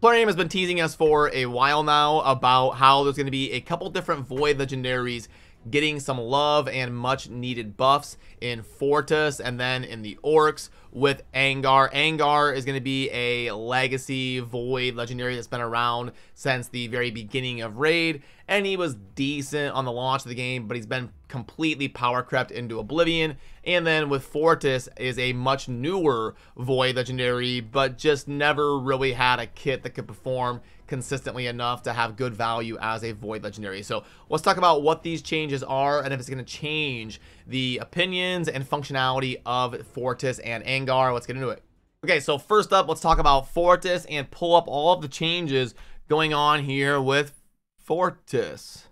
Plarium has been teasing us for a while now about how there's going to be a couple different Void Legendaries getting some love and much needed buffs in Fortis and then in the Orcs with Angar. Angar is going to be a legacy Void Legendary that's been around since the very beginning of Raid, and he was decent on the launch of the game, but he's been completely power crept into oblivion. And then with Fortis is a much newer Void Legendary, but just never really had a kit that could perform consistently enough to have good value as a Void Legendary. So let's talk about what these changes are and if it's going to change the opinions and functionality of Fortis and Angar. Let's get into it. Okay, so first up, let's talk about Fortis and pull up all of the changes going on here with Fortis.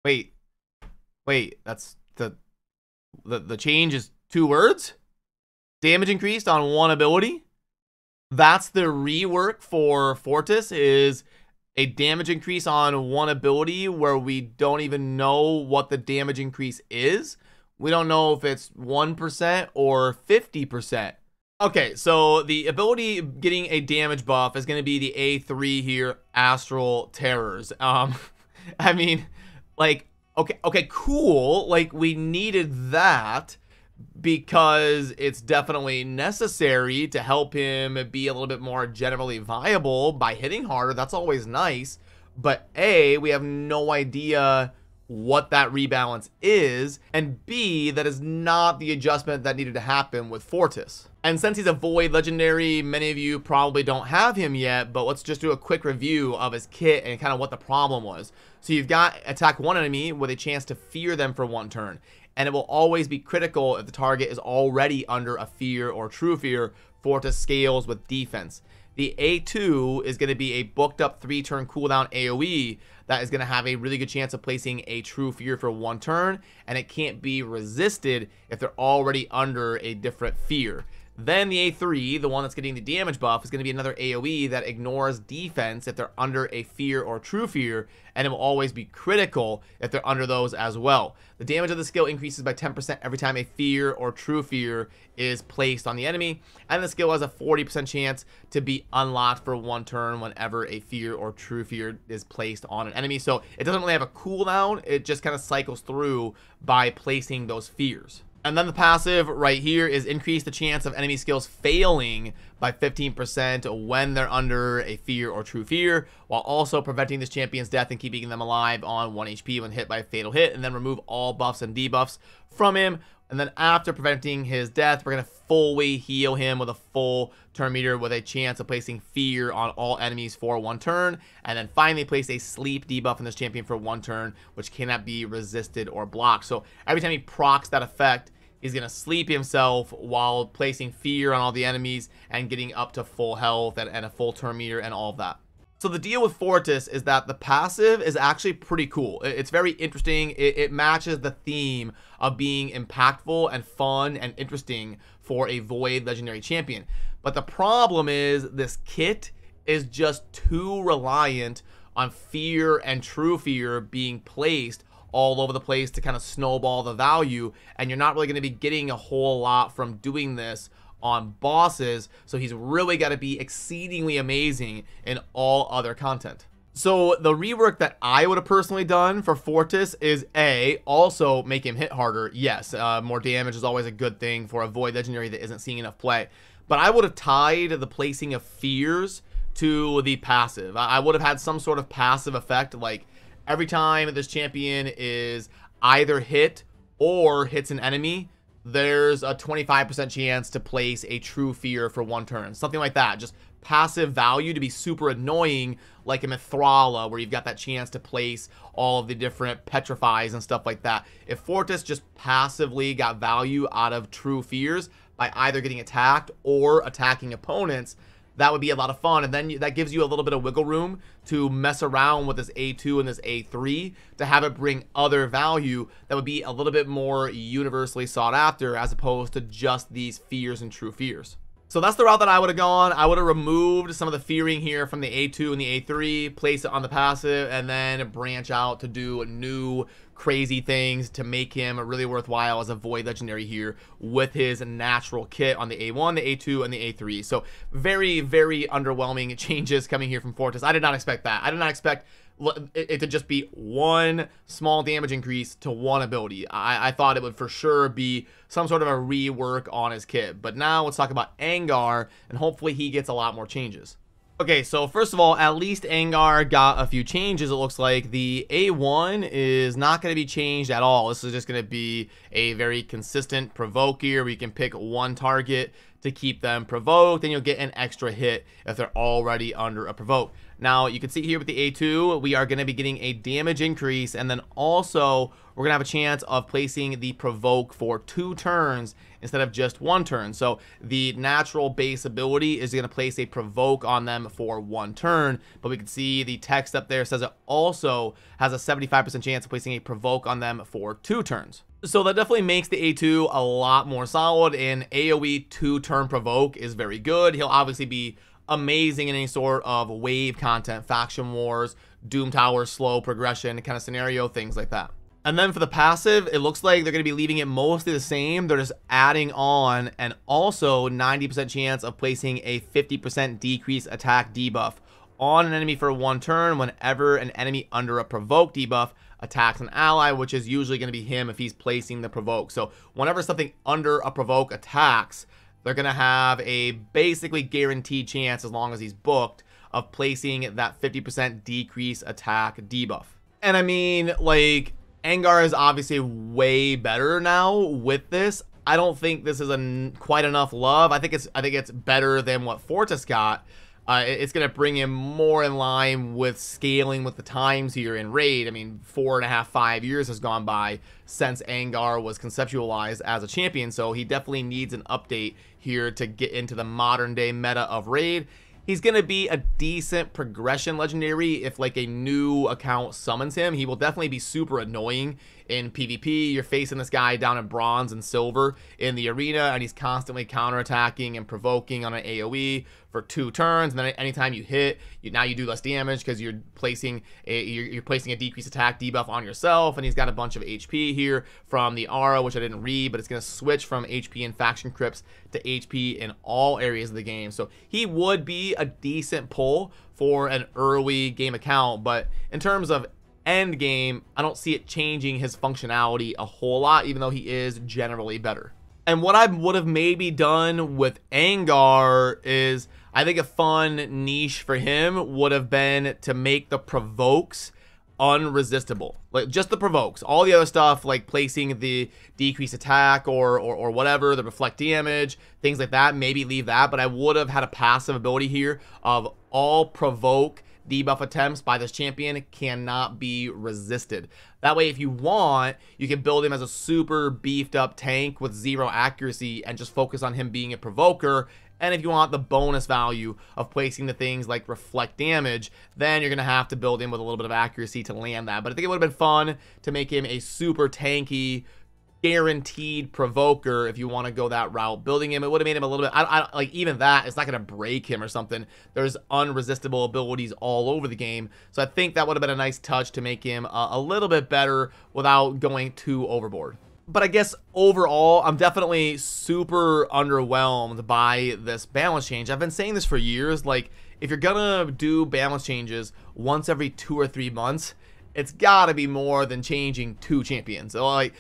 Wait, that's the change is 2 words? Damage increased on 1 ability? That's the rework for Fortis, is a damage increase on 1 ability where we don't even know what the damage increase is. We don't know if it's 1% or 50%. Okay, so the ability getting a damage buff is going to be the A3 here, Astral Terrors. I mean, like, okay, cool. Like, we needed that because it's definitely necessary to help him be a little bit more generally viable by hitting harder. That's always nice. But A, we have no idea what that rebalance is, and B, that is not the adjustment that needed to happen with Fortis. And since he's a Void Legendary, many of you probably don't have him yet, but let's just do a quick review of his kit and kind of what the problem was. So you've got attack 1 enemy with a chance to fear them for 1 turn, and it will always be critical if the target is already under a fear or true fear. Fortis scales with defense. The A2 is going to be a booked up 3-turn cooldown AoE that is going to have a really good chance of placing a true fear for 1 turn, and it can't be resisted if they're already under a different fear. Then the A3, the one that's getting the damage buff, is going to be another AoE that ignores defense if they're under a fear or true fear, and it will always be critical if they're under those as well. The damage of the skill increases by 10% every time a fear or true fear is placed on the enemy, and the skill has a 40% chance to be unlocked for 1 turn whenever a fear or true fear is placed on an enemy. So it doesn't really have a cooldown, it just kind of cycles through by placing those fears. And then the passive right here is increase the chance of enemy skills failing by 15% when they're under a fear or true fear, while also preventing this champion's death and keeping them alive on 1 HP when hit by a fatal hit, and then remove all buffs and debuffs from him. And then after preventing his death, we're going to fully heal him with a full turn meter with a chance of placing fear on all enemies for 1 turn. And then finally place a sleep debuff on this champion for 1 turn, which cannot be resisted or blocked. So every time he procs that effect, he's going to sleep himself while placing fear on all the enemies and getting up to full health and a full turn meter and all of that. So the deal with Fortis is that the passive is actually pretty cool. It's very interesting. It matches the theme of being impactful and fun and interesting for a Void Legendary champion. But the problem is this kit is just too reliant on fear and true fear being placed all over the place to kind of snowball the value, and you're not really going to be getting a whole lot from doing this on bosses. So he's really got to be exceedingly amazing in all other content. So the rework that I would have personally done for Fortis is A, also make him hit harder. Yes, more damage is always a good thing for a Void Legendary that isn't seeing enough play, but I would have tied the placing of fears to the passive. I would have had some sort of passive effect, like every time this champion is either hit or hits an enemy, there's a 25% chance to place a true fear for 1 turn. Something like that. Just passive value to be super annoying, like a Mithrala, where you've got that chance to place all of the different petrifies and stuff like that. If Fortis just passively got value out of true fears by either getting attacked or attacking opponents, that would be a lot of fun, and then that gives you a little bit of wiggle room to mess around with this A2 and this A3 to have it bring other value that would be a little bit more universally sought after, as opposed to just these fears and true fears. So that's the route that I would have gone. I would have removed some of the fearing here from the A2 and the A3, place it on the passive, and then branch out to do new crazy things to make him really worthwhile as a Void Legendary here with his natural kit on the A1, the A2, and the A3. So very, very underwhelming changes coming here from Fortis. I did not expect that. I did not expect it to just be one small damage increase to one ability. I thought it would for sure be some sort of a rework on his kit. But now let's talk about Angar, and hopefully he gets a lot more changes. Okay, so first of all, at least Angar got a few changes. It looks like the A1 is not going to be changed at all. This is just going to be a very consistent provoke here where you can pick one target to keep them provoked, and you'll get an extra hit if they're already under a provoke. Now, you can see here with the A2, we are going to be getting a damage increase, and then also we're going to have a chance of placing the provoke for 2 turns instead of just 1 turn. So the natural base ability is going to place a provoke on them for 1 turn, but we can see the text up there says it also has a 75% chance of placing a provoke on them for 2 turns. So that definitely makes the A2 a lot more solid, and AoE 2-turn provoke is very good. He'll obviously be amazing in any sort of wave content, faction wars, Doom Tower, slow progression kind of scenario, things like that. And then for the passive, it looks like they're going to be leaving it mostly the same. They're just adding on and also 90% chance of placing a 50% decrease attack debuff on an enemy for 1 turn whenever an enemy under a provoke debuff attacks an ally, which is usually going to be him if he's placing the provoke. So whenever something under a provoke attacks, they're going to have a basically guaranteed chance, as long as he's booked, of placing that 50% decrease attack debuff. And I mean, like, Angar is obviously way better now with this. I don't think this is quite enough love. I think it's better than what Fortis got. It's going to bring him more in line with scaling with the times here in Raid. I mean, 4.5, 5 years has gone by since Angar was conceptualized as a champion, so he definitely needs an update here to get into the modern day meta of Raid. He's going to be a decent progression legendary if like a new account summons him. He will definitely be super annoying in PvP. You're facing this guy down in bronze and silver in the arena, and he's constantly counterattacking and provoking on an AoE for 2 turns, and then anytime you hit, now you do less damage because you're placing a decreased attack debuff on yourself. And he's got a bunch of HP here from the Aura, which I didn't read, but it's going to switch from HP in faction crypts to HP in all areas of the game. So he would be a decent pull for an early game account, but in terms of end game, I don't see it changing his functionality a whole lot, even though he is generally better. And what I would have maybe done with Angar is, I think a fun niche for him would have been to make the provokes unresistible. Like just the provokes. All the other stuff, like placing the decreased attack or whatever, the reflect damage, things like that, maybe leave that. But I would have had a passive ability here of all provoke debuff attempts by this champion cannot be resisted. That way, if you want, you can build him as a super beefed up tank with 0 accuracy and just focus on him being a provoker. And if you want the bonus value of placing the things like reflect damage, then you're going to have to build him with a little bit of accuracy to land that. But I think it would have been fun to make him a super tanky, guaranteed provoker if you want to go that route. Building him, it would have made him a little bit, like even that, it's not going to break him or something. There's unresistible abilities all over the game. So I think that would have been a nice touch to make him a little bit better without going too overboard. But I guess overall, I'm definitely super underwhelmed by this balance change. I've been saying this for years. Like, if you're gonna do balance changes once every 2 or 3 months, it's gotta be more than changing 2 champions. So like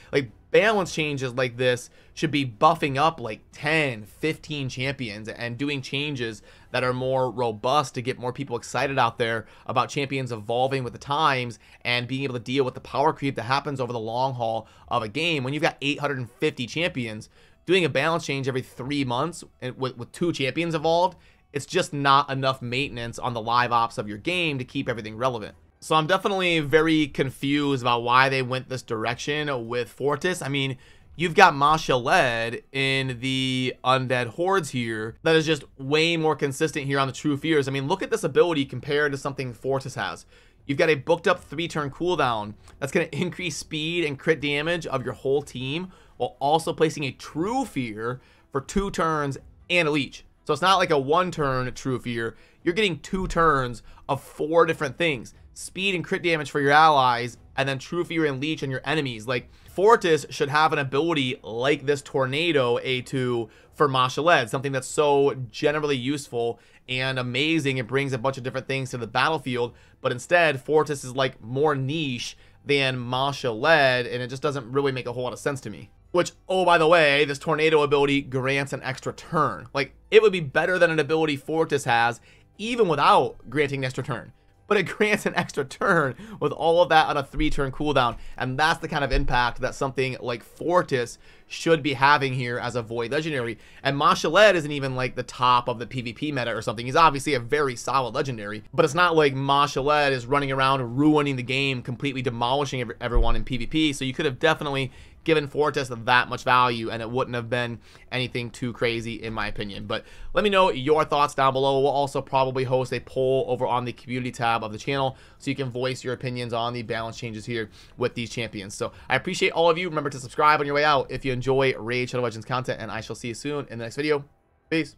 balance changes like this should be buffing up like 10, 15 champions and doing changes that are more robust to get more people excited out there about champions evolving with the times and being able to deal with the power creep that happens over the long haul of a game. When you've got 850 champions, doing a balance change every 3 months with 2 champions evolved, it's just not enough maintenance on the live ops of your game to keep everything relevant. So I'm definitely very confused about why they went this direction with Fortis. I mean, you've got Masha Led in the Undead Hordes here that is just way more consistent here on the True Fears. I mean, look at this ability compared to something Fortis has. You've got a booked up 3-turn cooldown that's going to increase speed and crit damage of your whole team while also placing a True Fear for 2 turns and a leech. So it's not like a 1-turn True Fear. You're getting 2 turns of 4 different things. speed and crit damage for your allies, and then True Fear and Leech on your enemies. Like, Fortis should have an ability like this Tornado A2 for Mashaled, something that's so generally useful and amazing. It brings a bunch of different things to the battlefield, but instead Fortis is like more niche than Mashaled, and it just doesn't really make a whole lot of sense to me. Which, oh, by the way, this Tornado ability grants an extra turn. Like, it would be better than an ability Fortis has, even without granting an extra turn. But it grants an extra turn with all of that on a 3-turn cooldown. And that's the kind of impact that something like Fortis should be having here as a Void Legendary. And Mashaled isn't even like the top of the PvP meta or something. He's obviously a very solid Legendary, but it's not like Mashaled is running around ruining the game, completely demolishing everyone in PvP. So you could have definitely given Fortis that much value, and it wouldn't have been anything too crazy in my opinion. But let me know your thoughts down below. We'll also probably host a poll over on the community tab of the channel, so you can voice your opinions on the balance changes here with these champions. So I appreciate all of you. Remember to subscribe on your way out if you enjoy Raid Shadow Legends content, and I shall see you soon in the next video. Peace.